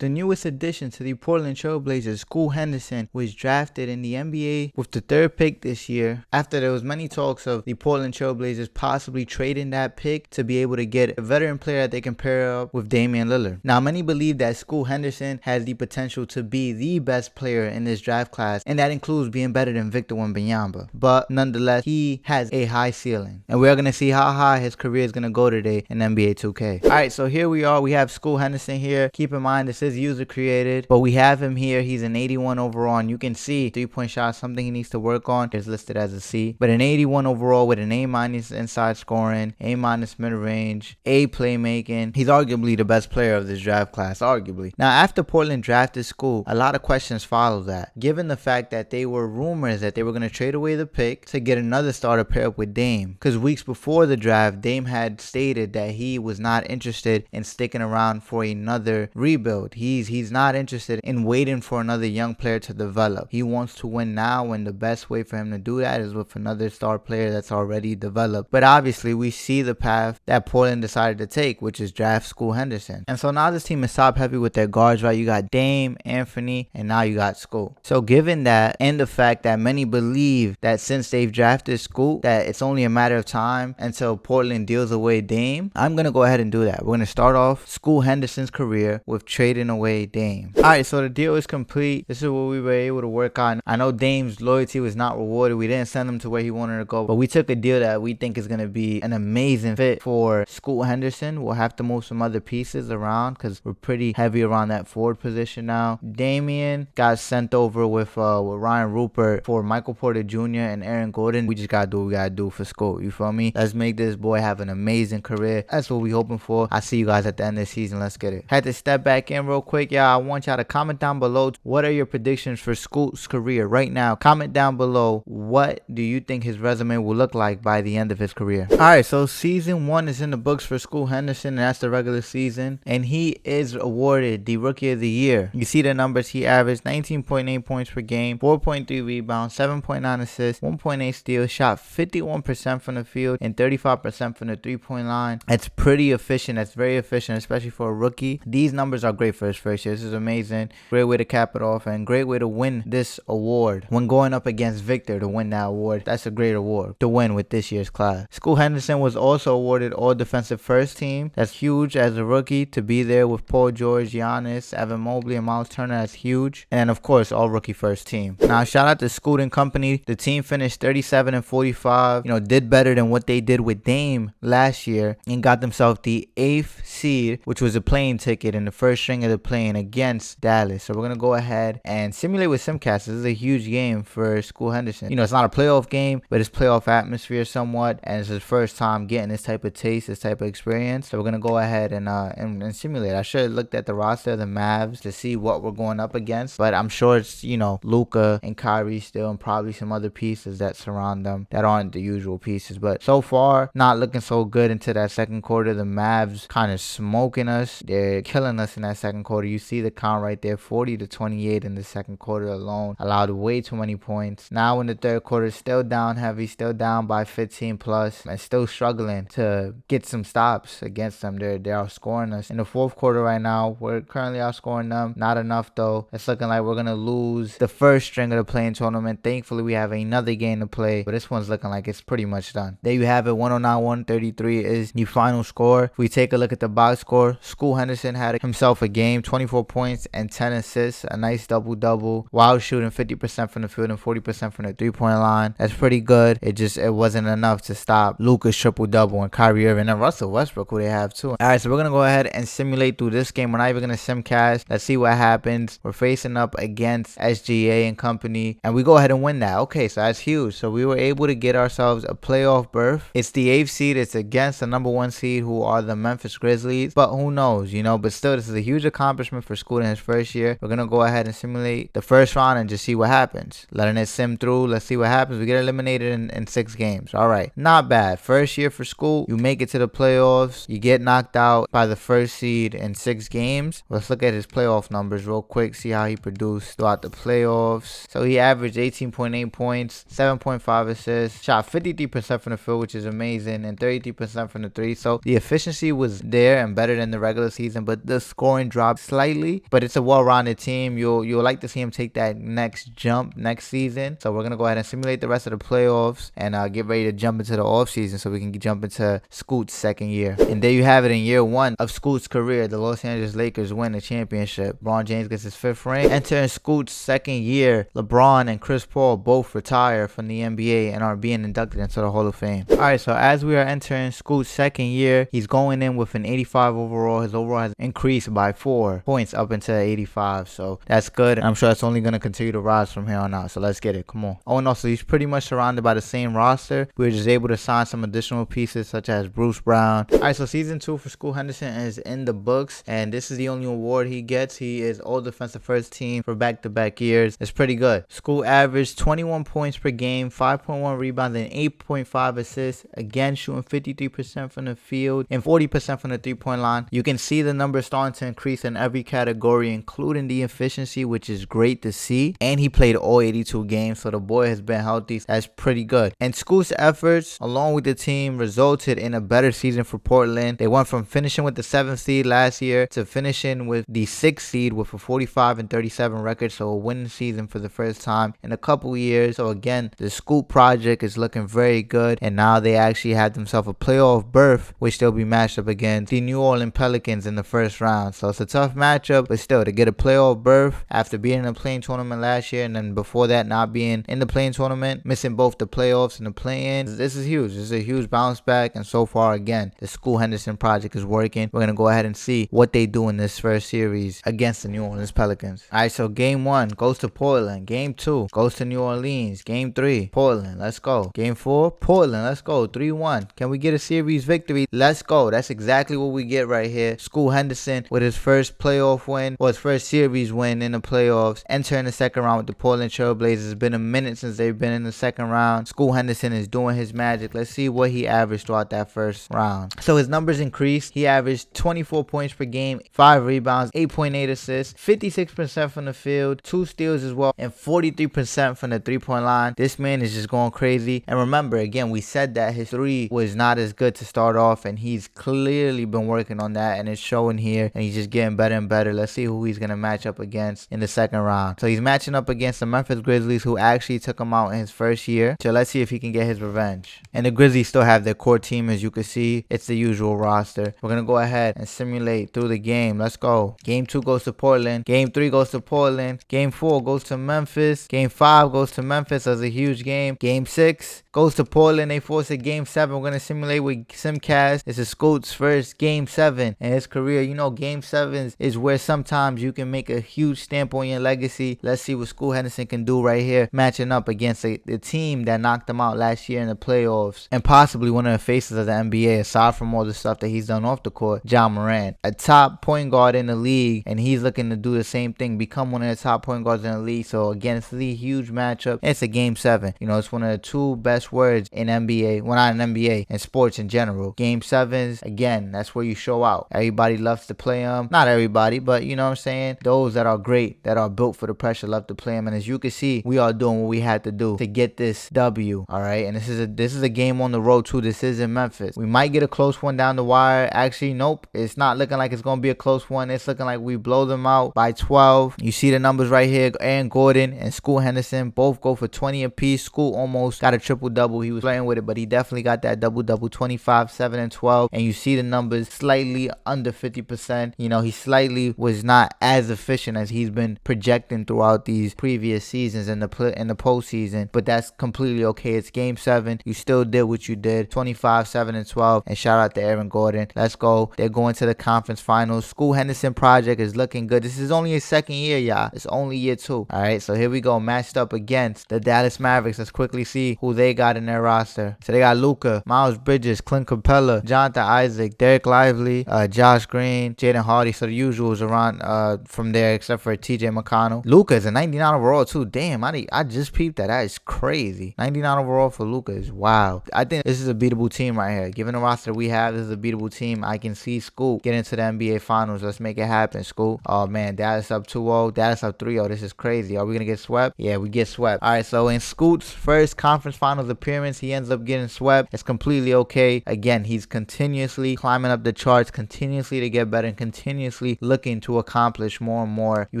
The newest addition to the Portland Trailblazers, Scoot Henderson, was drafted in the NBA with the 3rd pick this year, after there was many talks of the Portland Trailblazers possibly trading that pick to be able to get a veteran player that they can pair up with Damian Lillard. Now, many believe that Scoot Henderson has the potential to be the best player in this draft class, and that includes being better than Victor Wembanyama. But nonetheless, he has a high ceiling, and we're going to see how high his career is going to go today in NBA 2K. Alright, so here we are. We have Scoot Henderson here. Keep in mind, this is user created, but we have him here. He's an 81 overall, and you can see 3-point shot, something he needs to work on. It's listed as a C, but an 81 overall with an A- inside scoring, A- mid-range, A playmaking. He's arguably the best player of this draft class, arguably. Now, after Portland drafted Scoot, a lot of questions follow that, given the fact that they were rumors that they were going to trade away the pick to get another starter pair up with Dame, because weeks before the draft, Dame had stated that he was not interested in sticking around for another rebuild. He's not interested in waiting for another young player to develop. He wants to win now, and the best way for him to do that is with another star player that's already developed. But obviously, we see the path that Portland decided to take, which is draft Scoot Henderson. And so now this team is top heavy with their guards, right? You got Dame, Anthony, and now you got Scoot. So given that, and the fact that many believe that since they've drafted Scoot, that it's only a matter of time until Portland deals away Dame, I'm going to go ahead and do that. We're going to start off Scoot Henderson's career with trading away Dame. Alright, so the deal is complete. This is what we were able to work on. I know Dame's loyalty was not rewarded. We didn't send him to where he wanted to go, but we took a deal that we think is going to be an amazing fit for Scoot Henderson. We'll have to move some other pieces around because we're pretty heavy around that forward position now. Damian got sent over with Ryan Rupert for Michael Porter Jr. and Aaron Gordon. We just got to do what we got to do for Scoot. You feel me? Let's make this boy have an amazing career. That's what we hoping for. I'll see you guys at the end of the season. Let's get it. Had to step back in real quick, y'all. I want y'all to comment down below. What are your predictions for Scoot's career right now? Comment down below. What do you think his resume will look like by the end of his career? Alright, so season 1 is in the books for Scoot Henderson, and that's the regular season. And he is awarded the Rookie of the Year. You see the numbers. He averaged 19.8 points per game, 4.3 rebounds, 7.9 assists, 1.8 steals, shot 51% from the field and 35% from the 3-point line. That's pretty efficient. That's very efficient, especially for a rookie. These numbers are great for his first year. This is amazing. Great way to cap it off and great way to win this award. When going up against Victor to win that award, that's a great award to win with this year's class. Scoot Henderson was also awarded All Defensive First Team. That's huge as a rookie to be there with Paul George, Giannis, Evan Mobley, and Miles Turner. That's huge. And of course, All Rookie First Team. Now, shout out to Scoot and company. The team finished 37-45. You know, did better than what they did with Dame last year and got themselves the 8th seed, which was a plane ticket in the first string of the plane against Dallas. So we're going to go ahead and simulate with Simcast. This is a huge game for Scoot Henderson. You know, it's not a playoff game, but it's playoff atmosphere somewhat, and it's his first time getting this type of taste, this type of experience. So we're going to go ahead and simulate. I should have looked at the roster of the Mavs to see what we're going up against, but I'm sure it's, you know, Luka and Kyrie still, and probably some other pieces that surround them that aren't the usual pieces. But so far, not looking so good into that second quarter. The Mavs kind of smoking us. They're killing us in that second quarter. You see the count right there, 40-28 in the second quarter alone. Allowed way too many points. Now in the third quarter, still down heavy, still down by 15 plus, and still struggling to get some stops against them. They're outscoring us. In the fourth quarter right now, we're currently outscoring them. Not enough though. It's looking like we're going to lose the first string of the play-in tournament. Thankfully, we have another game to play, but this one's looking like it's pretty much done. There you have it. 109-133 is the final score. If we take a look at the box score, Scoot Henderson had himself a game, 24 points and 10 assists, a nice double-double, while shooting 50% from the field and 40% from the 3-point line. That's pretty good. It wasn't enough to stop Luka's triple-double and Kyrie Irving and Russell Westbrook, who they have too. Alright, so we're going to go ahead and simulate through this game. We're not even going to simcast. Let's see what happens. We're facing up against SGA and company, and we go ahead and win that. Okay, so that's huge. So we were able to get ourselves a playoff berth. It's the 8th seed. It's against the number 1 seed, who are the Memphis Grizzlies, but who knows, you know. But still, this is a huge accomplishment for Scoot in his first year. We're going to go ahead and simulate the first round and just see what happens. Letting it sim through. Let's see what happens. We get eliminated in 6 games. All right, not bad. First year for Scoot. You make it to the playoffs. You get knocked out by the first seed in 6 games. Let's look at his playoff numbers real quick, see how he produced throughout the playoffs. So he averaged 18.8 points, 7.5 assists, shot 53% from the field, which is amazing, and 33% from the 3. So the efficiency was there and better than the regular season, but the scoring dropped job slightly, but it's a well-rounded team. You'll like to see him take that next jump next season. So we're gonna go ahead and simulate the rest of the playoffs and get ready to jump into the offseason so we can jump into Scoot's second year. And there you have it. In year one of Scoot's career, the Los Angeles Lakers win the championship. LeBron James gets his 5th ring. Entering Scoot's second year, LeBron and Chris Paul both retire from the NBA and are being inducted into the Hall of Fame. Alright, so as we are entering Scoot's second year, he's going in with an 85 overall. His overall has increased by 4 points up into 85, so that's good. I'm sure it's only going to continue to rise from here on out, so let's get it. Come on. Oh, and also, he's pretty much surrounded by the same roster. We were just able to sign some additional pieces such as Bruce Brown. Alright, so season 2 for Scoot Henderson is in the books, and this is the only award he gets. He is All Defensive First Team for back-to-back years. It's pretty good. Scoot averaged 21 points per game, 5.1 rebounds, and 8.5 assists. Again, shooting 53% from the field and 40% from the three-point line. You can see the numbers starting to increase in every category, including the efficiency, which is great to see. And he played all 82 games, so the boy has been healthy. That's pretty good. And Scoot's efforts, along with the team, resulted in a better season for Portland. They went from finishing with the 7th seed last year to finishing with the 6th seed with a 45-37 record, so a winning season for the first time in a couple years. So again, the Scoot project is looking very good, and now they actually have themselves a playoff berth, which they'll be matched up against the New Orleans Pelicans in the first round. So it's a tough matchup, but still, to get a playoff berth after being in the play-in tournament last year, and then before that not being in the play-in tournament, missing both the playoffs and the play-in, this is huge. This is a huge bounce back, and so far, again, the Scoot Henderson project is working. We're going to go ahead and see what they do in this first series against the New Orleans Pelicans. Alright, so game 1 goes to Portland. Game 2 goes to New Orleans. Game 3, Portland. Let's go. Game 4, Portland. Let's go. 3-1. Can we get a series victory? Let's go. That's exactly what we get right here. Scoot Henderson with his first playoff win, or his first series win in the playoffs, entering the second round with the Portland Trailblazers. It's been a minute since they've been in the second round. Scoot Henderson is doing his magic. Let's see what he averaged throughout that first round. So his numbers increased. He averaged 24 points per game, 5 rebounds, 8.8 assists, 56% from the field, 2 steals as well, and 43% from the three-point line. This man is just going crazy. And remember, again, we said that his 3 was not as good to start off, and he's clearly been working on that, and it's showing here, and he's just getting better and better. Let's see who he's going to match up against in the second round. So he's matching up against the Memphis Grizzlies, who actually took him out in his first year. So let's see if he can get his revenge. And the Grizzlies still have their core team, as you can see. It's the usual roster. We're going to go ahead and simulate through the game. Let's go. Game 2 goes to Portland. Game 3 goes to Portland. Game 4 goes to Memphis. Game 5 goes to Memphis as a huge game. Game 6 goes to Portland. They force a game 7. We're going to simulate with Simcast. This is Scoot's first game 7 in his career. You know, game 7 is where sometimes you can make a huge stamp on your legacy. Let's see what Scoot Henderson can do right here, matching up against the team that knocked him out last year in the playoffs, and possibly one of the faces of the NBA, aside from all the stuff that he's done off the court. Ja Morant, a top point guard in the league, and he's looking to do the same thing, become one of the top point guards in the league. So again, it's a huge matchup. It's a game 7. You know, it's one of the 2 best words in NBA. Well, not in NBA, in sports in general. Game 7s, again, that's where you show out. Everybody loves to play them. Not everybody, but you know what I'm saying? Those that are great, that are built for the pressure, love to play them. And as you can see, we are doing what we had to do to get this W. All right, and this is a game on the road too. This is in Memphis. We might get a close one down the wire. Actually, nope. It's not looking like it's gonna be a close one. It's looking like we blow them out by 12. You see the numbers right here. Aaron Gordon and Scoot Henderson both go for 20 apiece. Scoot almost got a triple-double. He was playing with it, but he definitely got that double-double, 25, 7, and 12. And you see the numbers slightly under 50%. You know, he slightly was not as efficient as he's been projecting throughout these previous seasons in the postseason, but that's completely okay. It's game 7. You still did what you did. 25, 7, and 12. And shout out to Aaron Gordon. Let's go. They're going to the conference finals. Scoot Henderson project is looking good. This is only his second year, y'all. It's only year 2. All right, so here we go. Matched up against the Dallas Mavericks. Let's quickly see who they got in their roster. So they got Luka, Miles Bridges, Clint Capella, Jonathan Isaac, Derek Lively, Josh Green, Jaden Hardy. So the usuals around from there, except for TJ McConnell. Luka is a 99 overall too. Damn, I just peeped that. That is crazy. 99 overall for Luka is wild. I think this is a beatable team right here. Given the roster we have, this is a beatable team. I can see Scoot get into the NBA Finals. Let's make it happen, Scoot. Oh man, Dallas up 2-0. Dallas up 3-0. This is crazy. Are we gonna get swept? Yeah, we get swept. All right, so in Scoot's first conference finals appearance, he ends up getting swept. It's completely okay. Again, he's continuously climbing up the charts, continuously to get better, and continuously obviously looking to accomplish more and more. You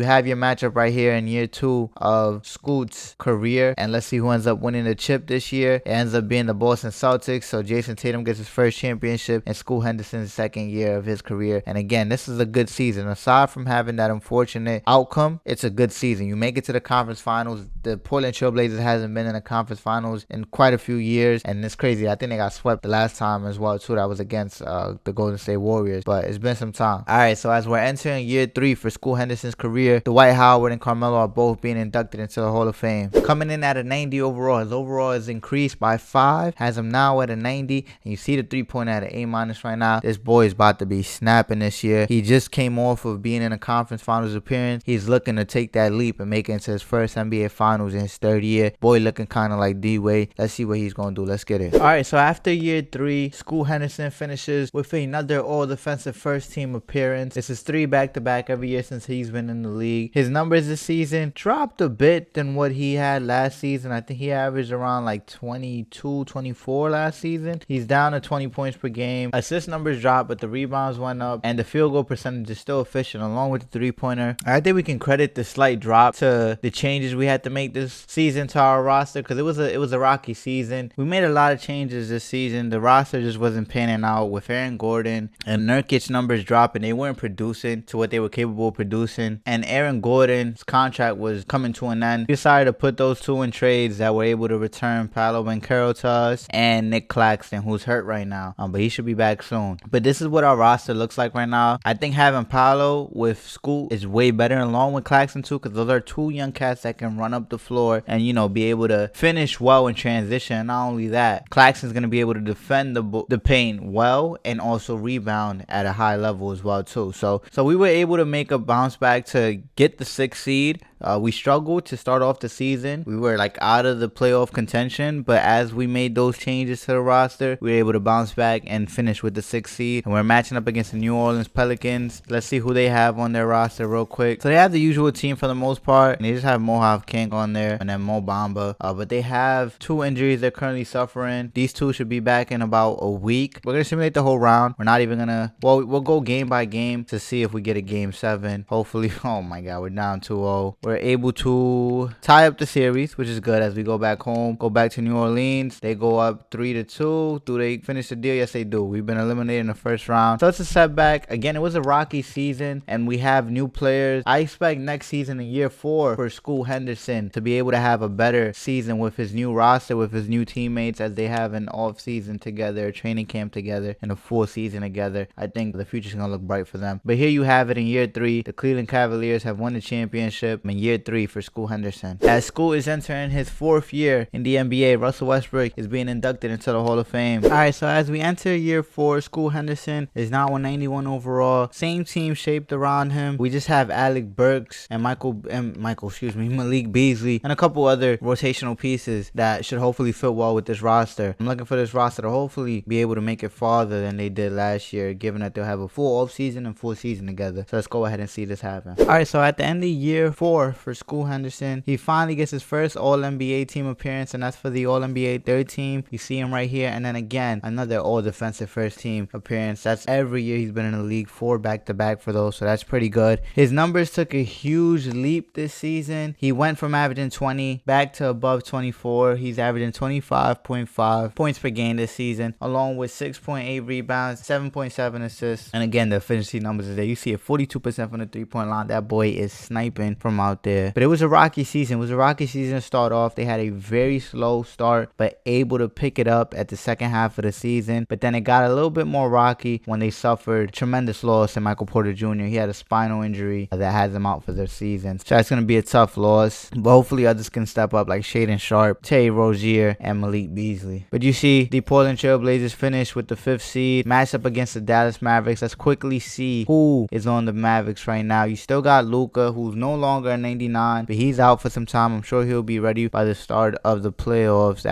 have your matchup right here in year 2 of Scoot's career, and let's see who ends up winning the chip this year. It ends up being the Boston Celtics, so Jason Tatum gets his first championship and Scoot Henderson's second year of his career. And again, this is a good season. Aside from having that unfortunate outcome, it's a good season. You make it to the conference finals. The Portland Trailblazers hasn't been in the conference finals in quite a few years, and it's crazy. I think they got swept the last time as well too. That was against the Golden State Warriors, but it's been some time. All right, so as we're entering year 3 for Scoot Henderson's career, Dwight Howard and Carmelo are both being inducted into the Hall of Fame. Coming in at a 90 overall, his overall is increased by 5, has him now at a 90, and you see the 3-pointer at an A- right now. This boy is about to be snapping this year. He just came off of being in a conference finals appearance. He's looking to take that leap and make it into his first NBA finals in his third year. Boy looking kind of like D-Wade. Let's see what he's going to do. Let's get it. All right, so after year 3, Scoot Henderson finishes with another all-defensive first-team appearance. This is 3 back-to-back every year since he's been in the league. His numbers this season dropped a bit than what he had last season. I think he averaged around like 22, 24 last season. He's down to 20 points per game. Assist numbers dropped, but the rebounds went up, and the field goal percentage is still efficient along with the 3-pointer. I think we can credit the slight drop to the changes we had to make this season to our roster, because it was a rocky season. We made a lot of changes this season. The roster just wasn't panning out with Aaron Gordon and Nurkic numbers dropping. They weren't producing to what they were capable of producing, and Aaron Gordon's contract was coming to an end. We decided to put those two in trades that were able to return Paolo Banchero to us and Nick Claxton, who's hurt right now, but he should be back soon. But this is what our roster looks like right now. I think having Paolo with Scoot is way better, along with Claxton too, because those are two young cats that can run up the floor and, you know, be able to finish well in transition. And not only that, Claxton's going to be able to defend the paint well and also rebound at a high level as well too. So we were able to make a bounce back to get the 6th seed. We struggled to start off the season. We were like out of the playoff contention, but as we made those changes to the roster, we were able to bounce back and finish with the 6th seed. And we're matching up against the New Orleans Pelicans. Let's see who they have on their roster real quick. So they have the usual team for the most part, and they just have Mohawk King on there and then Mo Bamba. But they have 2 injuries they're currently suffering. These 2 should be back in about a week. We're gonna simulate the whole round. We're not even gonna, well, we'll go game by game to see if we get a game 7. Hopefully. Oh my god, we're down 2-0. We're able to tie up the series, which is good. As we go back home, go back to New Orleans, they go up 3-2. Do they finish the deal? Yes, they do. We've been eliminated in the first round, so it's a setback. Again, it was a rocky season, and we have new players. I expect next season, in year 4, for Scoot Henderson to be able to have a better season with his new roster, with his new teammates, as they have an off season together, training camp together, and a full season together. I think the future's gonna look bright for them. But here you have it in year 3. The Cleveland Cavaliers have won the championship in year 3 for Scoot Henderson. As Scoot is entering his 4th year in the NBA, Russell Westbrook is being inducted into the Hall of Fame. Alright, so as we enter year 4, Scoot Henderson is now 191 overall. Same team shaped around him. We just have Alec Burks and Malik Beasley, and a couple other rotational pieces that should hopefully fit well with this roster. I'm looking for this roster to hopefully be able to make it farther than they did last year, given that they'll have a full off season and full season together. So let's go ahead and see this happen. Alright, so at the end of year 4 for Scoot Henderson, he finally gets his first All-NBA team appearance, and that's for the All-NBA 3rd team. You see him right here, and then again, another All-Defensive first team appearance. That's every year he's been in the league, 4 back-to-back for those, so that's pretty good. His numbers took a huge leap this season. He went from averaging 20 back to above 24. He's averaging 25.5 points per game this season, along with 6.8 rebounds, 7.7 assists, and again, the efficiency numbers are there. You see it, 42% from the 3-point line. That boy is sniping from out there. But it was a rocky season. It was a rocky season to start off. They had a very slow start, but able to pick it up at the second half of the season. But then it got a little bit more rocky when they suffered tremendous loss in Michael Porter Jr. He had a spinal injury that has him out for the season. So that's going to be a tough loss. But hopefully others can step up, like Shaedon Sharpe, Terry Rozier, and Malik Beasley. But you see the Portland Trailblazers finish with the 5th seed, matched up against the Dallas Mavericks. Let's quickly see who is on the Mavericks right now. You still got Luka, who's no longer an 199, but he's out for some time. I'm sure he'll be ready by the start of the playoffs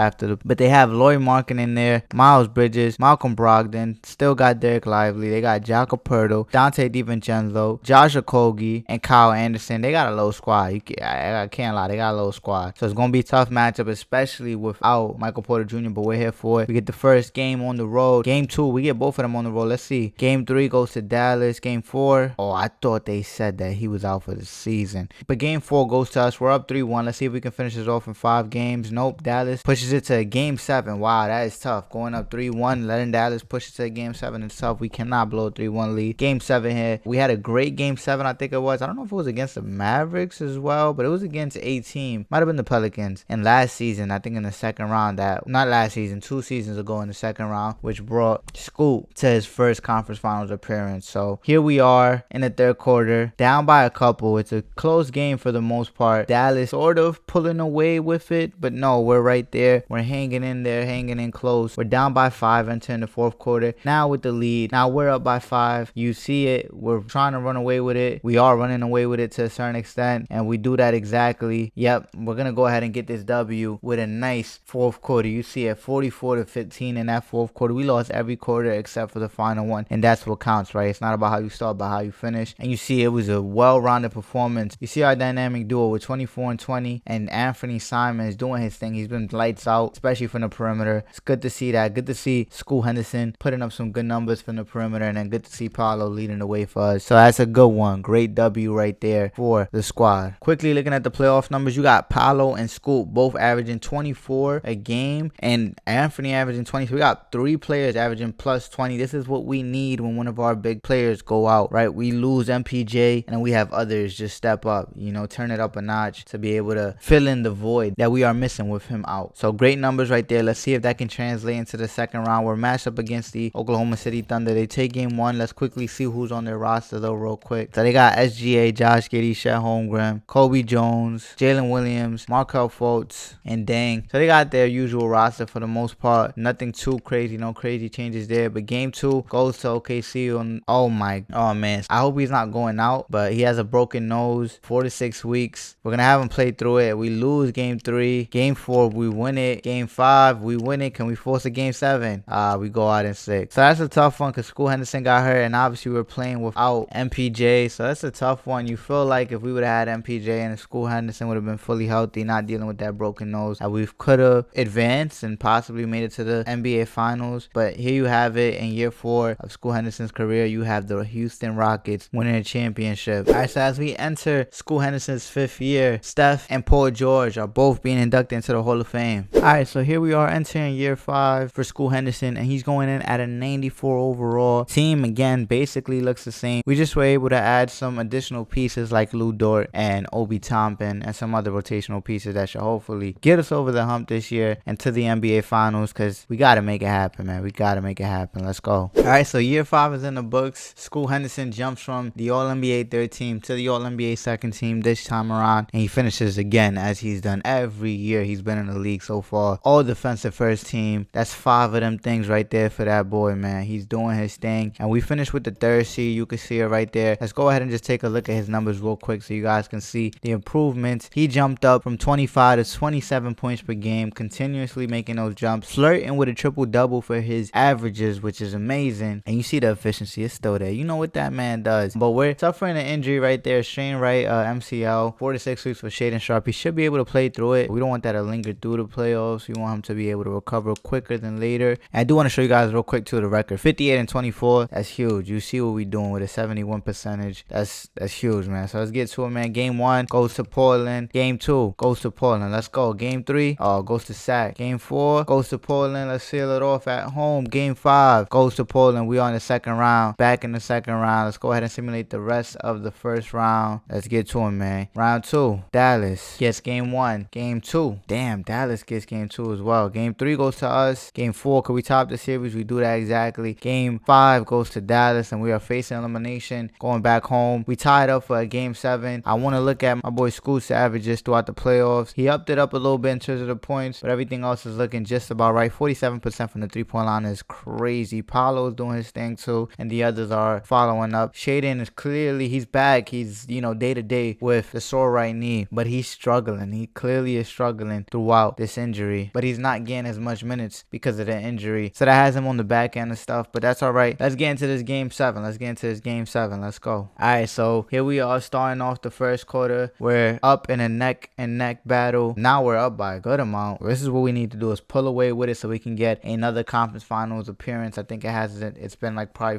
but they have Lauri Markkanen in there, Miles Bridges, Malcolm Brogdon, still got Derek Lively, they got Jakob Poeltl, Dante DiVincenzo, Josh Okogie, and Kyle Anderson. They got a low squad. I can't lie, they got a low squad. So it's going to be a tough matchup, especially without Michael Porter Jr., but we're here for it. We get the first game on the road. Game 2, we get both of them on the road. Let's see. Game 3 goes to Dallas. Game 4, oh, I thought they said that he was out for the season. But game 4 goes to us. We're up 3-1. Let's see if we can finish this off in 5 games. Nope. Dallas pushes it to game 7. Wow, that is tough. Going up 3-1, letting Dallas push it to game 7 is tough. We cannot blow a 3-1 lead. Game 7 here. We had a great game 7, I think it was. I don't know if it was against the Mavericks as well, but it was against a team. Might have been the Pelicans. And last season, I think in the second round, not last season, 2 seasons ago in the second round, which brought Scoot to his first conference finals appearance. So here we are in the third quarter, down by a couple. It's a close game for the most part. Dallas sort of pulling away with it, but no, we're right there. We're hanging in there, hanging in close. We're down by 5 entering the fourth quarter. Now with the lead. Now we're up by 5. You see it. We're trying to run away with it. We are running away with it to a certain extent, and we do that exactly. Yep, we're going to go ahead and get this W with a nice fourth quarter. You see it, 44-15 in that fourth quarter. We lost every quarter except for the final one, and that's what counts, right? It's not about how you start, but how you finish. And you see it was a well-rounded performance. You see our dynamic duo with 24 and 20, and Anthony Simons doing his thing. He's been lights out, especially from the perimeter. It's good to see that. Good to see Scoot Henderson putting up some good numbers from the perimeter, and then good to see Paolo leading the way for us. So that's a good one. Great W right there for the squad. Quickly looking at the playoff numbers, you got Paolo and Scoot both averaging 24 a game, and Anthony averaging 20. So we got 3 players averaging plus 20. This is what we need when one of our big players go out, right? We lose MPJ, and then we have others just step up, turn it up a notch to be able to fill in the void that we are missing with him out. So great numbers right there. Let's see if that can translate into the second round. We're matched up against the Oklahoma City Thunder. They take game 1. Let's quickly see who's on their roster though real quick. So they got SGA, Josh Giddey, Chet Holmgren, Kobe Jones, Jalen Williams, Markelle Fultz, and Dang. So they got their usual roster for the most part. Nothing too crazy, no crazy changes there. But game 2 goes to OKC on, oh man. I hope he's not going out, but he has a broken nose, 4 to 6 weeks. We're going to have him play through it. We lose game 3. Game 4, we win it. Game 5, we win it. Can we force a game 7? We go out in 6. So that's a tough one because Scoot Henderson got hurt, and obviously we're playing without MPJ. So that's a tough one. You feel like if we would have had MPJ and Scoot Henderson would have been fully healthy, not dealing with that broken nose, we could have advanced and possibly made it to the NBA Finals. But here you have it. In year 4 of Scoot Henderson's career, you have the Houston Rockets winning a championship. All right, so as we enter Scoot Henderson's 5th year, Steph and Paul George are both being inducted into the Hall of Fame. All right, so here we are entering year 5 for Scoot Henderson, and he's going in at a 94 overall. Team, again, basically looks the same. We just were able to add some additional pieces like Lou Dort and Obi Toppin and some other rotational pieces that should hopefully get us over the hump this year and to the NBA Finals, because we got to make it happen, man. We got to make it happen. Let's go. All right, so year 5 is in the books. Scoot Henderson jumps from the All-NBA 3rd team to the All-NBA 2nd team this time around, and he finishes again as he's done every year he's been in the league so far. All defensive first team. That's 5 of them things right there for that boy, man. He's doing his thing, and we finished with the 3rd seed. You can see it right there. Let's go ahead and just take a look at his numbers real quick so you guys can see the improvements. He jumped up from 25 to 27 points per game, continuously making those jumps, flirting with a triple-double for his averages, which is amazing. And you see the efficiency is still there. You know what that man does. But we're suffering an injury right there. Strain right MCL, 4 to 6 weeks for Shaedon Sharpe. He should be able to play through it. We don't want that to linger through the playoffs. We want him to be able to recover quicker than later. And I do want to show you guys real quick too the record. 58 and 24. That's huge. You see what we're doing with a 71 percentage. That's huge, man. So let's get to it, man. Game 1 goes to Portland. Game 2 goes to Portland. Let's go. Game 3 goes to Sac. Game 4 goes to Portland. Let's seal it off at home. Game 5 goes to Portland. We are in the second round. Back in the second round. Let's go ahead and simulate the rest of the first round. Let's get to it, man. Round 2. Dallas gets game 1. Game 2. Damn, Dallas gets game 2 as well. Game 3 goes to us. Game 4, could we top the series? We do that exactly. Game 5 goes to Dallas, and we are facing elimination going back home. We tied up for a game 7. I want to look at my boy Scoot's averages throughout the playoffs. He upped it up a little bit in terms of the points, but everything else is looking just about right. 47% from the 3-point line is crazy. Paolo's doing his thing too, and the others are following up. Shaedon is clearly, he's back. He's, day to day with the sore right knee, but he's struggling. He clearly is struggling throughout this injury, but he's not getting as much minutes because of the injury. So that has him on the back end and stuff, but that's all right. Let's get into this game 7. Let's go. All right, so here we are starting off the first quarter. We're up in a neck and neck battle. Now we're up by a good amount. This is what we need to do, is pull away with it so we can get another conference finals appearance. I think it's been like probably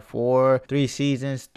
3 seasons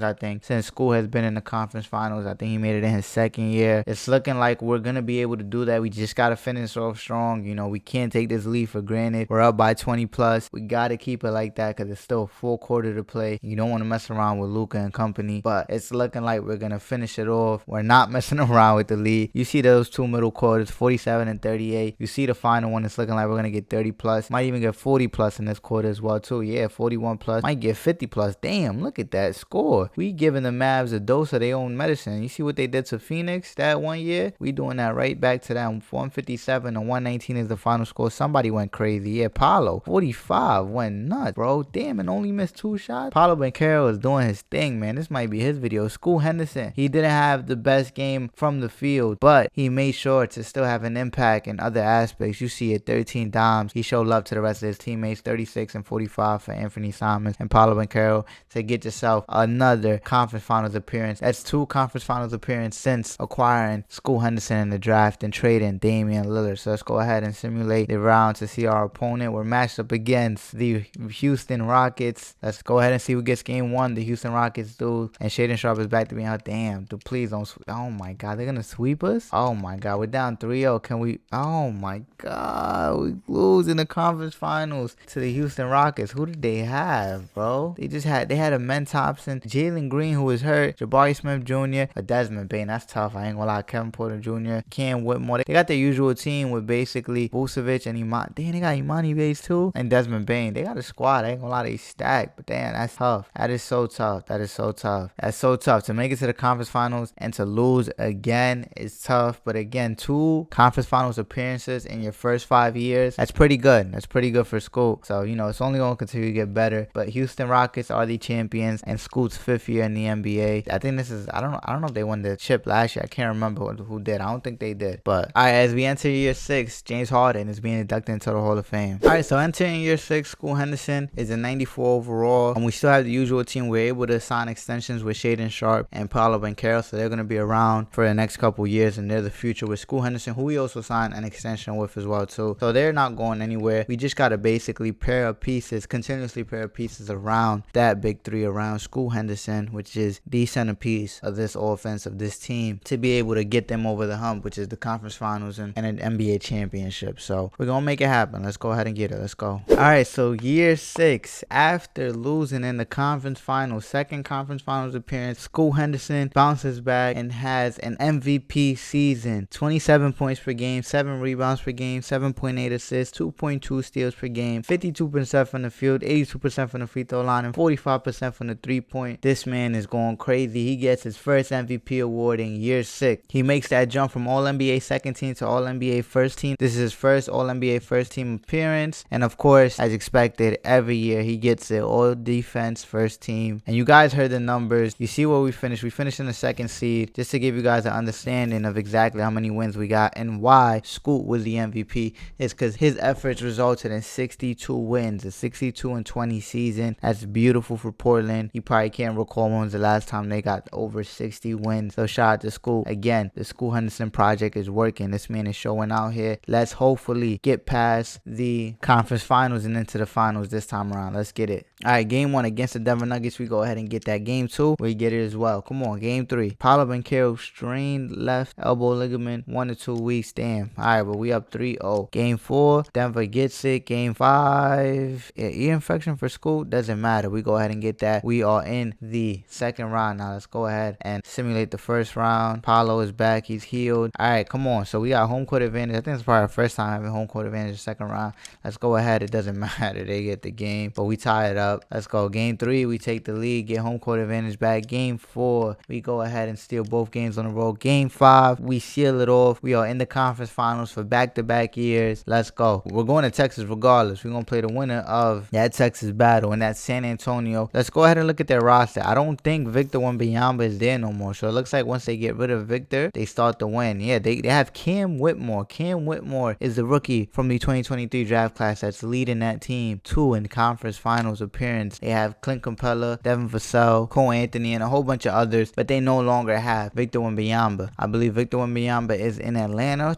I think, since school has been in the conference finals. I think he made it in his second year. It's looking like we're gonna be able to do that. We just gotta finish off strong. You know, we can't take this lead for granted. We're up by 20 plus. We gotta keep it like that because it's still a full quarter to play. You don't want to mess around with Luka and company, but it's looking like we're gonna finish it off. We're not messing around with the lead. You see those 2 middle quarters, 47 and 38. You see the final one, it's looking like we're gonna get 30 plus. Might even get 40 plus in this quarter as well too. Yeah, 41 plus. Might get 50 plus. Damn, look at that score. We giving the Mavs a dose of their own medicine. You see what they did to Phoenix that one year? We doing that right back to them. 157 and 119 is the final score. Somebody went crazy. Yeah, Paolo 45 went nuts, bro. Damn, and only missed 2 shots. Paolo Banchero is doing his thing, man. This might be his video. School Henderson, he didn't have the best game from the field, but he made sure to still have an impact in other aspects. You see it, 13 dimes. He showed love to the rest of his teammates. 36 and 45 for Anthony Simons and Paolo Banchero to get yourself another conference finals appearance. That's 2 conference finals appearances since acquiring School Henderson in the draft and trading Damian Lillard. So let's go ahead and simulate the round to see our opponent. We're matched up against the Houston Rockets. Let's go ahead and see who gets game 1. The Houston Rockets do. And Shaedon Sharpe is back to being out. Damn, dude, please don't sweep. Oh my god, they're gonna sweep us? Oh my god, we're down 3-0. Can we? Oh my god, we lose in the conference finals to the Houston Rockets. Who did they have, bro? They had a Men Thompson, Jalen Green, who was hurt, Jabari Smith Jr., a Desmond Bain. That's tough. I ain't gonna lie. Kevin Porter Jr., Cam Whitmore. They got their usual team with basically Vucevic and Imani. Damn, they got Imani Bates too, and Desmond Bain. They got a squad. I ain't gonna lie, they stacked. But damn, that's tough. That is so tough. That's so tough. To make it to the conference finals and to lose again is tough. But again, 2 conference finals appearances in your first 5 years. That's pretty good. That's pretty good for Scoot. So, you know, it's only going to continue to get better. But Houston Rockets are the champions and Scoot's 5th year in the NBA. I think this is, I don't know if they won the chip last year. I can't remember who did. I don't think they did. But all right, as we enter year 6, James Harden is being inducted into the Hall of Fame. All right, so entering year 6, School Henderson is a 94 overall. And we still have the usual team. We're able to sign extensions with Shaedon Sharpe and Paolo Banchero. So they're going to be around for the next couple years. And they're the future with School Henderson, who we also signed an extension with as well too. So they're not going anywhere. We just got to basically continuously pair of pieces around that big 3, around School Henderson, which is the centerpiece of this offense, of this team, to be able to get them over the hump, which is the conference finals and an NBA championship. So we're going to make it happen. Let's go ahead and get it. Let's go. All right, so year 6, after losing in the conference finals, second conference finals appearance, School Henderson bounces back and has an MVP season. 27 points per game, 7 rebounds per game, 7.8 assists, 2.2 steals per game, 52% from the field, 82% from the free throw line, and 45% from the 3-point. This man is going crazy. He gets his first MVP award in year 6. He makes that jump from All-NBA second team to All-NBA first team. This is his first All-NBA first team appearance. And of course, as expected, every year he gets it. All defense first team. And you guys heard the numbers. You see where we finished. We finished in the 2nd seed. Just to give you guys an understanding of exactly how many wins we got and why Scoot was the MVP is because his efforts resulted in 62 wins. A 62-20 season. That's beautiful for Portland. You probably can't recall when was the last time they got over 60 wins. So shout out to Scoot. Again, the School Henderson project is working. This man is showing out here. Let's hopefully get past the conference finals and into the finals this time around. Let's get it. All right, game 1 against the Denver Nuggets. We go ahead and get that. Game 2, we get it as well. Come on, game 3. Paolo Banchero strained left elbow ligament, 1 to 2 weeks. Damn. All right, but we up 3-0. Game 4, Denver gets it. Game 5, ear infection for School. Doesn't matter. We go ahead and get that. We are in the 2nd round. Now let's go ahead and simulate the 1st round. Paolo is back. He's healed. All right, come on. So we got home court advantage. I think it's probably our first time having home court advantage the 2nd round. Let's go ahead. It doesn't matter. They get the game, but we tie it up. Let's go. Game 3, we take the lead, get home court advantage back. Game 4, we go ahead and steal both games on the road. Game 5, we seal it off. We are in the conference finals for back-to-back years. Let's go. We're going to Texas regardless. We're going to play the winner of that Texas battle, and that's San Antonio. Let's go ahead and look at their roster. I don't think Victor Wembanyama is there no more, so it looks like once they get rid of Victor, they start to win. Yeah, they have Cam Whitmore. Cam Whitmore is the rookie from the 2023 draft class that's leading that team to in conference finals appearance. They have Clint Capella, Devin Vassell, Cole Anthony, and a whole bunch of others, but they no longer have Victor Wembanyama. I believe Victor Wembanyama is in Atlanta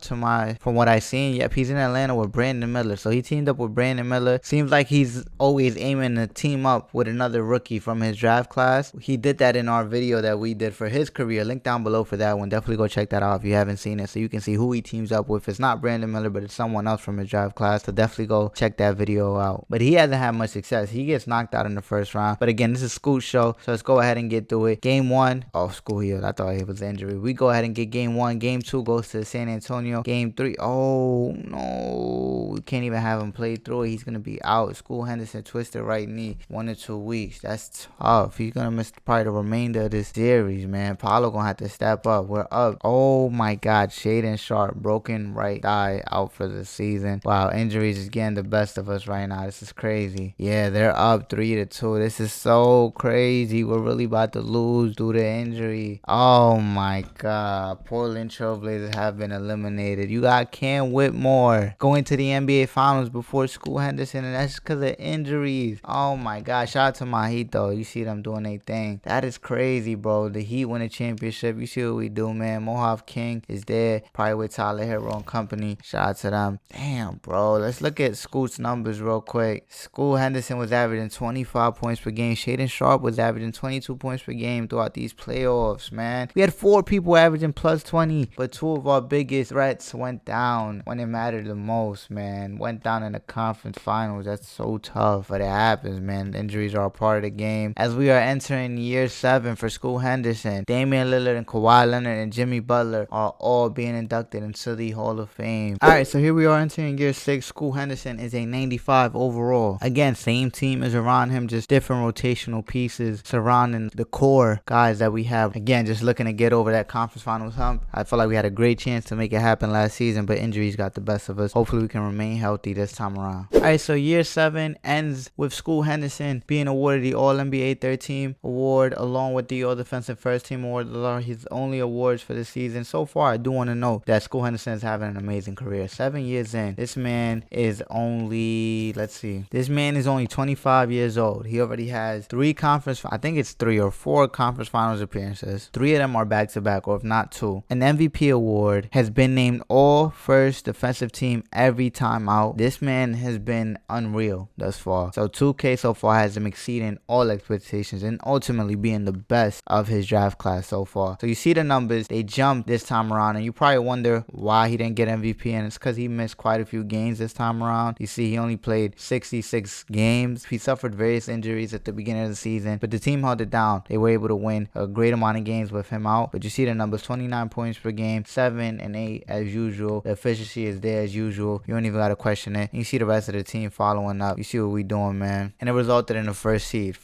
from what I've seen. Yep, he's in Atlanta with Brandon Miller. So he teamed up with Brandon Miller. Seems like he's always aiming to team up with another rookie from his draft class. He did that in our video that we did for his career. Link down below for that one. Definitely go check that out if you haven't seen it, so you can see who he teams up with. It's not Brandon Miller, but it's someone else from his draft class. So definitely go check that video out. But he hasn't had much success. He gets knocked out in the first round. But again, this is Scoot's show, so let's go ahead and get through it. Game 1. Oh, Scoot healed. I thought it was injury. We go ahead and get game 1. Game 2 goes to San Antonio. Game 3. Oh no, we can't even have him play through it. He's gonna be out. Scoot Henderson twisted right knee. 1 to 2 weeks. That's tough. He's gonna miss probably the remainder of this series, man. Paolo gonna have to step up. We're up. Oh my God, Shaedon Sharpe, broken right thigh, out for the season. Wow, injuries is getting the best of us right now. This is crazy. Yeah, they're up 3 to 2. This is so crazy. We're really about to lose due to injury. Oh my God. Portland Trailblazers have been eliminated. You got Cam Whitmore going to the NBA Finals before Scoot Henderson, and that's because of injuries. Oh my God. Shout out to my Heat, though. You see them doing their thing. That is crazy, bro. The Heat win a championship. You see what we do, man. Mohawk King is there, probably with Tyler Hero and company. Shout out to them. Damn, bro. Let's look at Scoot's numbers real quick. Scoot Henderson was averaging 25 points per game. Shaedon Sharpe was averaging 22 points per game throughout these playoffs, man. We had 4 people averaging plus 20, but 2 of our biggest threats went down when it mattered the most, man. Went down in the conference finals. That's so tough, but it happens, man. Injuries are a part of the game. As we are entering year 7 for Scoot Henderson, Damian Lillard and Kawhi Leonard and Jimmy Butler are all being inducted into the Hall of Fame. Alright, so here we are entering year 6. Scoot Henderson is a 95 overall. Again, same team as around him, just different rotational pieces surrounding the core guys that we have. Again, just looking to get over that conference finals hump. I feel like we had a great chance to make it happen last season, but injuries got the best of us. Hopefully we can remain healthy this time around. Alright, so year 7 ends with Scoot Henderson being awarded the All-NBA Third Team award along with the All-Defensive First Team award. Those are his only awards for the season. So far, I do want to note that Scoot Henderson is having an amazing career. 7 years in, this man is only, this man is only 25 years old. He already has 3 I think it's 3 or 4 conference finals appearances. 3 of them are back-to-back, or if not 2. An MVP award, has been named all first defensive team every time out. This man has been unreal thus far. So 2K so far has him exceeding all expectations and ultimately being the best of his draft class so far. So you see the numbers, they jumped this time around, and you probably wonder why he didn't get MVP, and it's because he missed quite a few games this time around. You see, he only played 66 games. He suffered various injuries at the beginning of the season, but the team held it down. They were able to win a great amount of games with him out. But you see the numbers, 29 points per game, 7 and 8 as usual. The efficiency is there as usual. You don't even got to question it. And you see the rest of the team following up. You see what we doing, man. And it resulted in the first seed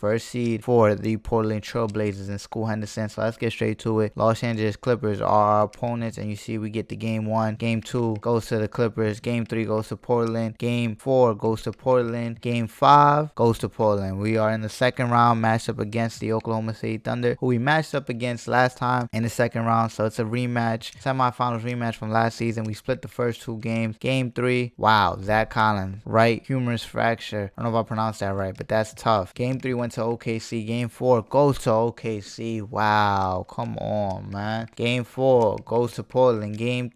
for the Portland Trailblazers and Scoot Henderson. So let's get straight to it. Los Angeles Clippers are our opponents, and you see we get the game 1. Game 2 goes to the Clippers. Game 3 goes to Portland. Game 4 goes to Portland. Game 5 goes to Portland. We are in the second round, matched up against the Oklahoma City Thunder, who we matched up against last time in the second round. So it's a rematch, semifinals rematch from last season. We split the first 2 games. Game 3, wow, Zach Collins, right humerus fracture. I don't know if I pronounced that right, but that's tough. Game 3 went to OKC. Game 4 goes to OKC. Wow, come on, man. Game 4 goes to Portland. Game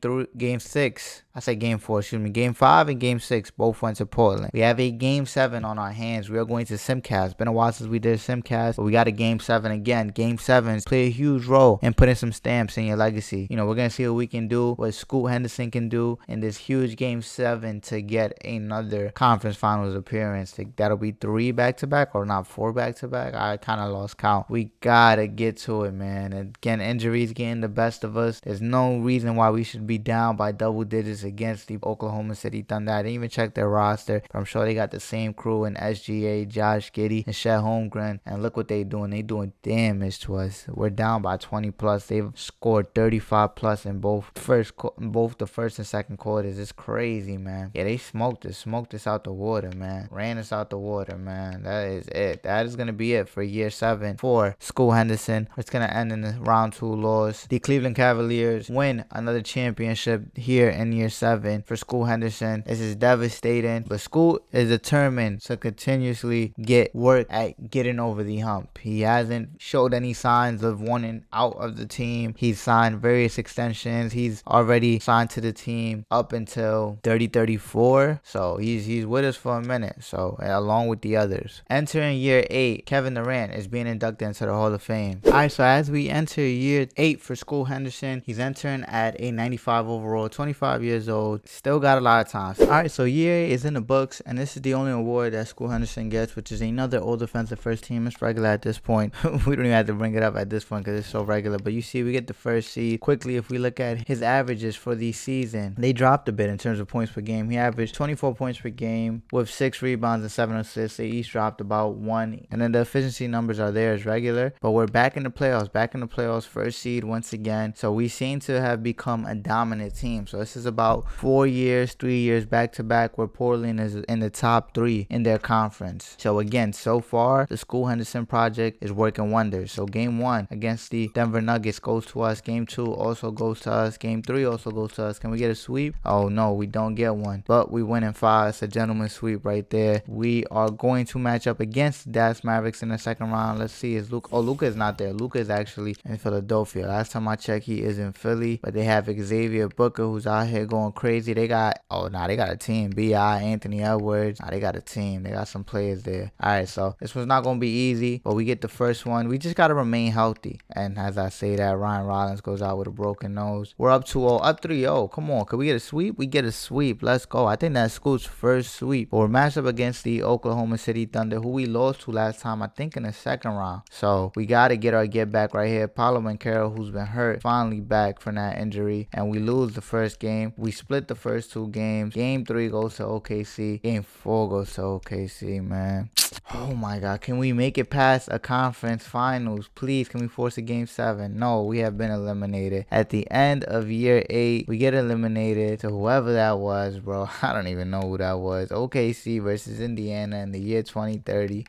6. I said game 4, excuse me. Game 5 and game 6 both went to Portland. We have a game 7 on our hands. We are going to Simcast. Been a while since we did Simcast, but we got a game 7 again. Game 7s play a huge role in putting some stamps in your legacy. You know, we're going to see what we can do, what Scoot Henderson can do in this huge game 7 to get another conference finals appearance. That'll be 3 back-to-back, or not 4 back-to-back. I kind of lost count. We got to get to it, man. Again, injuries getting the best of us. There's no reason why we should be down by double digits against the Oklahoma City Thunder. I didn't even check their roster, but I'm sure they got the same crew in SGA, Josh Giddey, and Chet Holmgren. And look what they doing. They doing damage to us. We're down by 20 plus. They've scored 35 plus in both the first and second quarters. It's crazy, man. Yeah, they smoked us out the water, man. Ran us out the water, man. That is it. That is gonna be it for year 7 for Scoot Henderson. It's gonna end in the round 2 loss. The Cleveland Cavaliers win another championship here in year 7 for Scoot Henderson. This is devastating, but Scoot is determined to continuously get work at getting over the hump. He hasn't showed any signs of wanting out of the team. He's signed various extensions. He's already signed to the team up until 30-34. So he's with us for a minute. So along with the others. Entering year 8, Kevin Durant is being inducted into the Hall of Fame. Alright, so as we enter year 8 for Scoot Henderson, he's entering at a 95 overall, 25 years old. Still got a lot of time. Alright, so year 8 is in the books, and this is the only award that Scoot Henderson gets, which is another All Defensive First Team. It's regular at this point. We don't even have to bring it up at this point because it's so regular. But you see, we get the first seed. Quickly, if we look at his averages for the season, they dropped a bit in terms of points per game. He averaged 24 points per game with 6 rebounds and 7 assists. They each dropped about 1. And then the efficiency numbers are there as regular. But we're back in the playoffs, first seed once again. So we seem to have become a dominant team. So this is about 3 years back to back where Portland is in the top 3 in their conference. So again, so far, the Scoot Henderson project is working wonders. So game 1 against the Denver Nuggets goes to us. Game 2 also goes to us. Game 3 also goes to us. Can we get a sweep? Oh no, we don't get one. But we win in 5. It's a gentleman's sweep right there. We are going to match up against the Dallas Mavericks in the second round. Let's see. Is Luka? Oh, Luka is not there. Luka is actually in Philadelphia. Last time I checked, he is in Philly. But they have Xavier Booker, who's out here going crazy. They got a team. B.I., Anthony Edwards. They got a team. They got some players there. Alright, so this was not going to be easy, but we get the first one. We just got to remain healthy. And as I say that, Ryan Rollins goes out with a broken nose. We're up 2-0, up 3-0. Come on, could we get a sweep? We get a sweep. Let's go. I think that's Scoot's first sweep. But we're matched up against the Oklahoma City Thunder, who we lost to last time, I think in the second round. So we got to get our get back right here. Paolo Banchero, who's been hurt, finally back from that injury. And we lose the first game. We split the first 2 games. Game 3 goes to OKC. Game 4 goes to OKC, man. Oh my God, can we make it past a conference finals? Please, can we force a game 7? No, we have been eliminated. At the end of year 8, we get eliminated to whoever that was, bro. I don't even know who that was. OKC versus Indiana in the year 2030.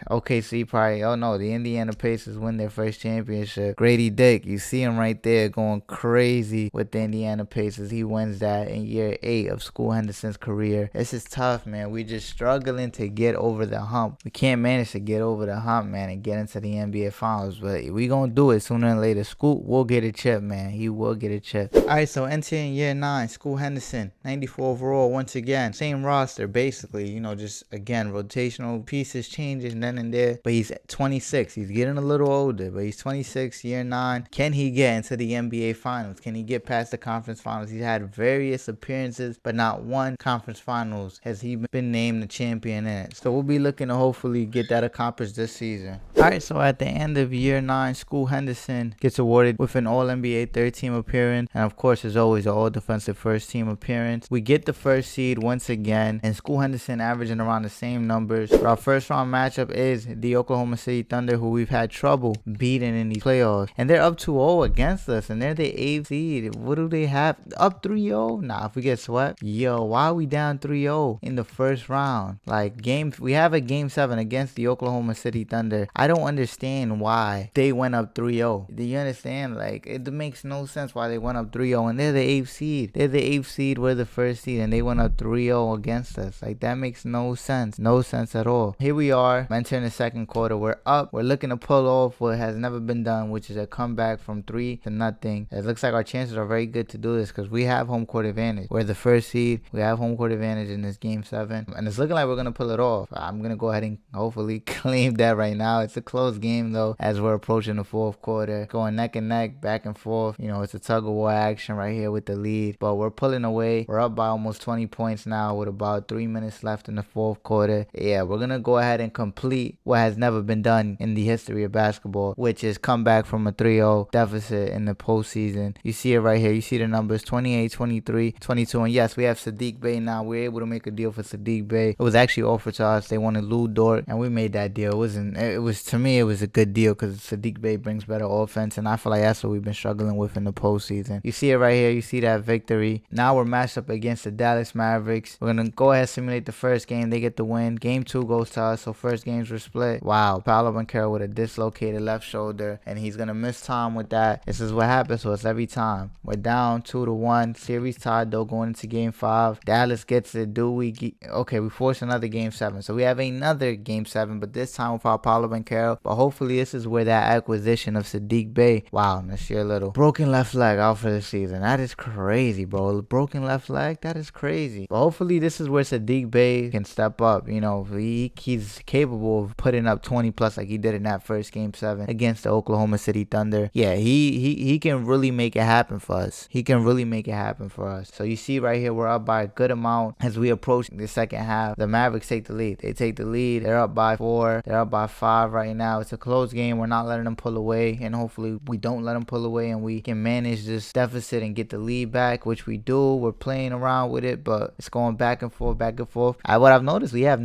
OKC probably, oh no, the Indiana Pacers win their first championship. Grady Dick, you see him right there going crazy with the Indiana Pacers. He wins that in year 8 of Scoot Henderson's career. This is tough, man. We just struggling to get over the hump. We can't manage to get over the hump, man, and get into the NBA Finals, but we gonna do it sooner than later. Scoot will get a chip, man. He will get a chip. Alright, so entering year 9, Scoot Henderson, 94 overall once again. Same roster, basically, you know, just again, rotational pieces changes then and there, but he's 26. He's getting a little older, but he's 26, year 9. Can he get into the NBA Finals? Can he get past the conference finals? He's had various appearances, but not one conference finals has he been named the champion in it. So we'll be looking to hopefully get that accomplished this season. Alright, so at the end of year 9, Scoot Henderson gets awarded with an All-NBA third-team appearance, and of course, as always, an All-Defensive first-team appearance. We get the first seed once again, and Scoot Henderson averaging around the same numbers. Our first round matchup is the Oklahoma City Thunder, who we've had trouble beating in these playoffs, and they're up 2-0 against us, and they're the 8th seed. What do they have? Up 3-0? Nah, if we get swept, yo, why are we down 3-0 in the first round? Like, we have a game 7 against the Oklahoma City Thunder. I don't understand why they went up 3-0. Do you understand? Like, it makes no sense why they went up 3-0, and they're the 8th seed. They're the 8th seed, we're the first seed, and they went up 3-0 against us. Like, that makes no sense. No sense at all. Here we are, entering the second quarter. We're up. We're looking to pull off what has never been done, which is a comeback from 3-0. It looks like our chances are very good to do this because we have home court advantage. We're the first seed. We have home court advantage in this game 7, and it's looking like we're going to pull it off. I'm going to go ahead and hopefully claim that right now. It's a close game, though, as we're approaching the fourth quarter. Going neck and neck, back and forth. You know, it's a tug-of-war action right here with the lead, but we're pulling away. We're up by almost 20 points now with about 3 minutes left in the fourth quarter. Yeah, we're going to go ahead and complete what has never been done in the history of basketball, which is come back from a 3-0 deficit in the postseason. You see it right here. You see the numbers 28, 23, 22. And yes, we have Saddiq Bey now. We're able to make a deal for Saddiq Bey. It was actually offered to us. They wanted Lou Dort, and we made that deal. To me, it was a good deal because Saddiq Bey brings better offense, and I feel like that's what we've been struggling with in the postseason. You see it right here. You see that victory. Now we're matched up against the Dallas Mavericks. We're going to go ahead and simulate the first game. They get the win. Game 2 goes to us. So first game's hands were split. Wow, Paolo Banchero with a dislocated left shoulder, and he's gonna miss time with that. This is what happens to us every time. We're down 2-1, series tied though, going into game 5. Dallas gets it. Okay, we force another game 7, so we have another game 7, but this time without Paolo Banchero. But hopefully this is where that acquisition of Saddiq Bey. Wow, Nasir Little, broken left leg out for the season. That is crazy, bro. Broken left leg, that is crazy. But hopefully this is where Saddiq Bey can step up. You know, he's capable of putting up 20 plus like he did in that first game 7 against the Oklahoma City Thunder. Yeah, he can really make it happen for us. He can really make it happen for us. So you see right here, we're up by a good amount as we approach the second half. The Mavericks take the lead. They take the lead. They're up by 4. They're up by 5 right now. It's a close game. We're not letting them pull away, and hopefully we don't let them pull away and we can manage this deficit and get the lead back, which we do. We're playing around with it, but it's going back and forth, back and forth. What I've noticed, we have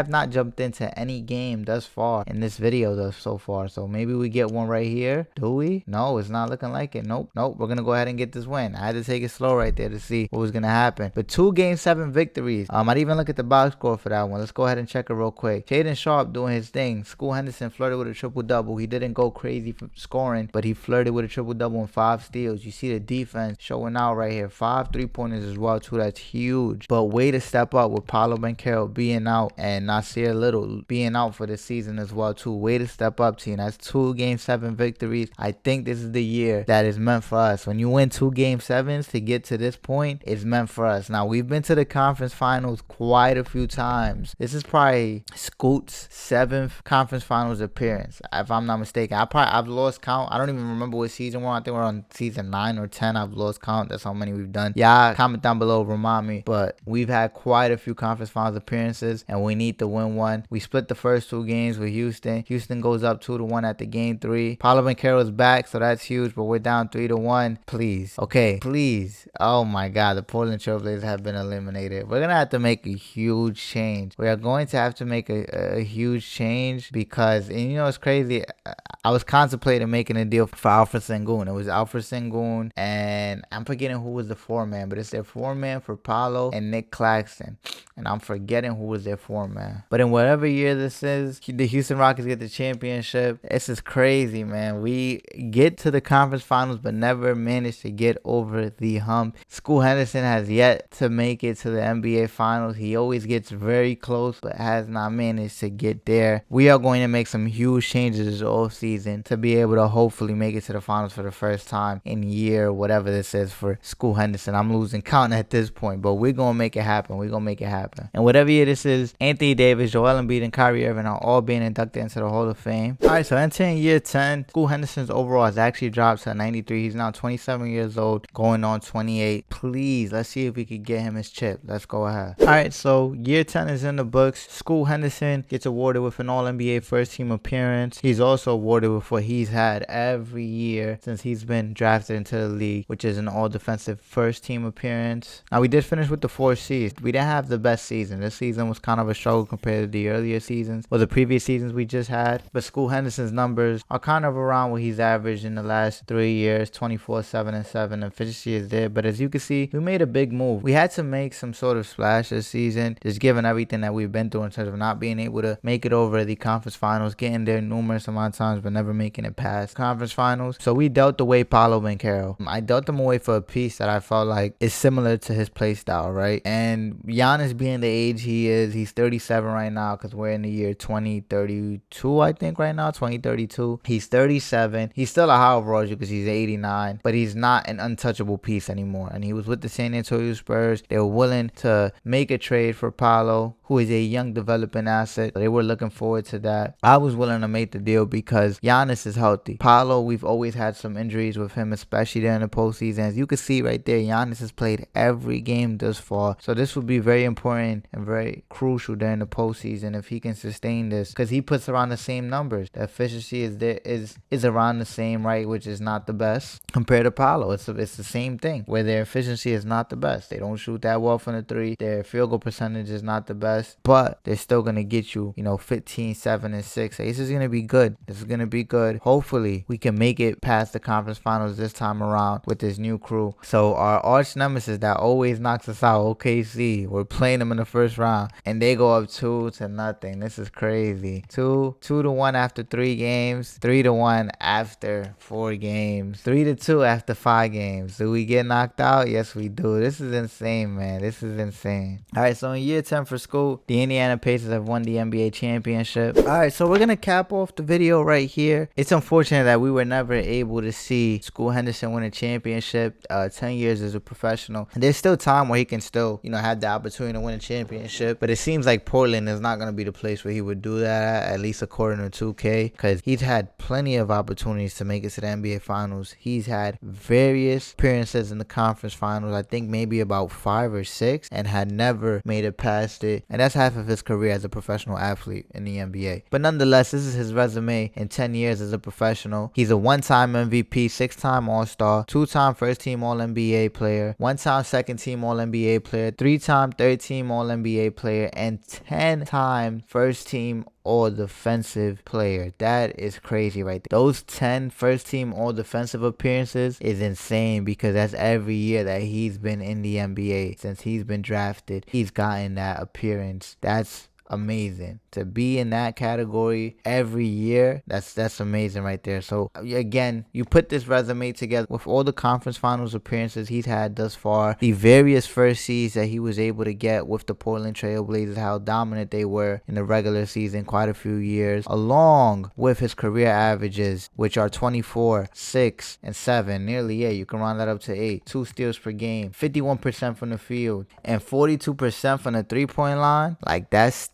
not jumped into any game thus far in this video so far. So maybe we get one right here. Do we? No, it's not looking like it. Nope. We're gonna go ahead and get this win. I had to take it slow right there to see what was gonna happen. But 2 game 7 victories. I didn't even look at the box score for that one. Let's go ahead and check it real quick. Shaedon Sharpe doing his thing. Scoot Henderson flirted with a triple-double. He didn't go crazy for scoring, but he flirted with a triple-double and 5 steals. You see the defense showing out right here. 5 3-pointers as well too. That's huge. But way to step up with Paolo Banchero being out and Nasir Little being out for the season as well too. Way to step up, team. That's 2 game 7 victories. I think this is the year that is meant for us. When you win 2 game 7s to get to this point, it's meant for us. Now, we've been to the conference finals quite a few times. This is probably Scoot's 7th conference finals appearance, if I'm not mistaken. I've lost count. I don't even remember what season we're on. I think we're on season 9 or 10. I've lost count. That's how many we've done. Yeah, comment down below, remind me. But we've had quite a few conference finals appearances, and we need to win one. We split the first 2 games with Houston. Houston goes up 2-1 at the game 3. Paolo Banchero is back, so that's huge, but we're down 3-1. Please. Okay, please. Oh my God, the Portland Trailblazers have been eliminated. We're gonna have to make a huge change. We are going to have to make a huge change because, and you know, it's crazy. I was contemplating making a deal for Alfred Sengun. It was Alfred Sengun, and I'm forgetting who was the 4-man, but it's their 4-man for Paolo and Nick Claxton. And I'm forgetting who was their 4-man. But in whatever year this is, the Houston Rockets get the championship. This is crazy, man. We get to the conference finals, but never manage to get over the hump. Scoot Henderson has yet to make it to the NBA finals. He always gets very close, but has not managed to get there. We are going to make some huge changes this offseason to be able to hopefully make it to the finals for the first time in year, whatever this is for Scoot Henderson. I'm losing count at this point, but we're going to make it happen. We're going to make it happen. And whatever year this is, Anthony Davis, Joel Embiid, and Kyrie Irving are all being inducted into the Hall of Fame. Alright, so entering year 10, Scoot Henderson's overall has actually dropped to 93. He's now 27 years old, going on 28. Please, let's see if we could get him his chip. Let's go ahead. Alright, so year 10 is in the books. Scoot Henderson gets awarded with an All-NBA first team appearance. He's also awarded with what he's had every year since he's been drafted into the league, which is an all-defensive first team appearance. Now, we did finish with the 4 seeds. We didn't have the best season. This season was kind of a struggle compared to the earlier seasons or the previous seasons we just had. But Scoot Henderson's numbers are kind of around what he's averaged in the last 3 years, 24, 7, and 7. Efficiency is there. But as you can see, we made a big move. We had to make some sort of splash this season, just given everything that we've been through in terms of not being able to make it over the conference finals, getting there numerous amount of times, but never making it past conference finals. So we dealt away Paolo Banchero. I dealt him away for a piece that I felt like is similar to his play style, right? And Giannis being the age he is, he's 37 right now because we're in the year 2032, I think right now, 2032. He's 37. He's still a high overall because he's 89, but he's not an untouchable piece anymore. And he was with the San Antonio Spurs. They were willing to make a trade for Paolo, who is a young developing asset. They were looking forward to that. I was willing to make the deal because Giannis is healthy. Paolo, we've always had some injuries with him, especially during the postseason. As you can see right there, Giannis has played every game thus far. So this would be very important and very crucial during the postseason if he can sustain this, because he puts around the same numbers. The efficiency is around the same, right, which is not the best compared to Paolo. It's the same thing where their efficiency is not the best. They don't shoot that well from the 3. Their field goal percentage is not the best, but they're still gonna get you, 15, 7, and 6. This is gonna be good. This is gonna be good. Hopefully we can make it past the conference finals this time around with this new crew. So our arch nemesis that always knocks us out, OKC, we're playing them in the first round and they go up 2-0. This is crazy. 2-1 after 3 games, 3-1 after 4 games, 3-2 after 5 games. Do we get knocked out? Yes, we do. This is insane, man. This is insane. All right, so in year 10 for Scoot, the Indiana Pacers have won the NBA championship. All right, so we're gonna cap off the video right here. It's unfortunate that we were never able to see Scoot Henderson win a championship. 10 years as a professional. And there's still time where he can still, have the opportunity to win a championship. But it seems like Portland is not gonna be the place where he would do that at least according to 2K, because he's had plenty of opportunities to make it to the NBA Finals. He's had various appearances in the conference finals, I think maybe about 5 or 6, and had never made it past it. And that's half of his career as a professional athlete in the NBA. But nonetheless, this is his resume in 10 years as a professional. He's a 1-time MVP, 6-time All-Star, 2-time first-team All-NBA player, 1-time second-team All-NBA player, 3-time third-team All-NBA player, and 10-time first-team All-Defensive player. That is crazy right there. Those 10 first-team All-Defensive appearances is insane, because that's every year that he's been in the NBA. Since he's been drafted, he's gotten that appearance. That's amazing. To be in that category every year, that's amazing right there. So again, you put this resume together with all the conference finals appearances he's had thus far, the various first seeds that he was able to get with the Portland Trail Blazers, how dominant they were in the regular season quite a few years, along with his career averages, which are 24, 6, and 7, nearly 8. You can round that up to 8. 2 steals per game, 51% from the field, and 42% from the 3-point line. Like that's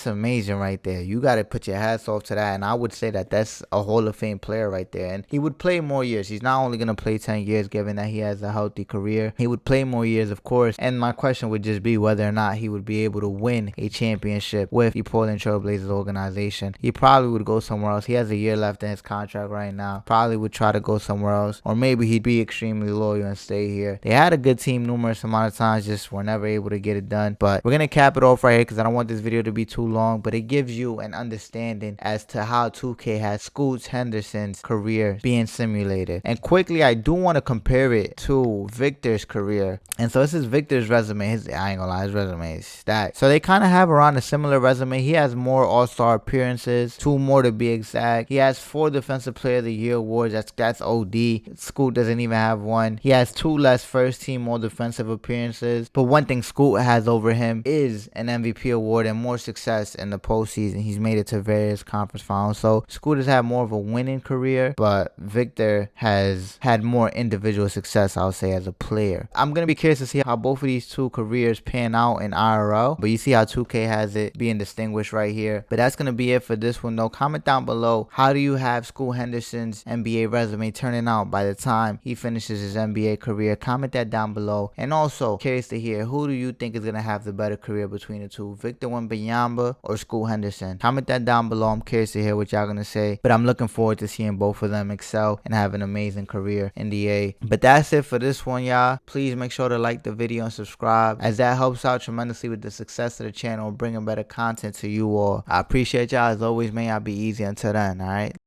amazing right there. You got to put your hats off to that. And I would say that that's a Hall of Fame player right there. And he would play more years. He's not only going to play 10 years, given that he has a healthy career. He would play more years, of course. And my question would just be whether or not he would be able to win a championship with the Portland Trail Blazers organization. He probably would go somewhere else. He has a year left in his contract right now. Probably would try to go somewhere else. Or maybe he'd be extremely loyal and stay here. They had a good team numerous amount of times, just were never able to get it done. But we're going to cap it off right here, because I don't want this video to be too long, but it gives you an understanding as to how 2K has Scoot Henderson's career being simulated. And quickly, I do want to compare it to Victor's career. And so this is Victor's resume. I ain't gonna lie, his resume is stacked. So they kind of have around a similar resume. He has more All-Star appearances, 2 more to be exact. He has 4 Defensive Player of the Year awards. That's OD. Scoot doesn't even have 1. He has 2 less first-team All-Defensive appearances. But one thing Scoot has over him is an MVP award and more success in the postseason. He's made it to various conference finals. So Scoot has had more of a winning career, but Victor has had more individual success, I would say, as a player. I'm going to be curious to see how both of these 2 careers pan out in IRL, but you see how 2K has it being distinguished right here. But that's going to be it for this one, though. Comment down below, how do you have Scoot Henderson's NBA resume turning out by the time he finishes his NBA career? Comment that down below. And also, curious to hear, who do you think is going to have the better career between the 2, Victor Wembanyama or Scoot Henderson? Comment that down below. I'm curious to hear what y'all gonna say, but I'm looking forward to seeing both of them excel and have an amazing career in the A. But that's it for this one, y'all. Please make sure to like the video and subscribe, as that helps out tremendously with the success of the channel, bringing better content to you all. I appreciate y'all as always, man. Y'all be easy until then. All right.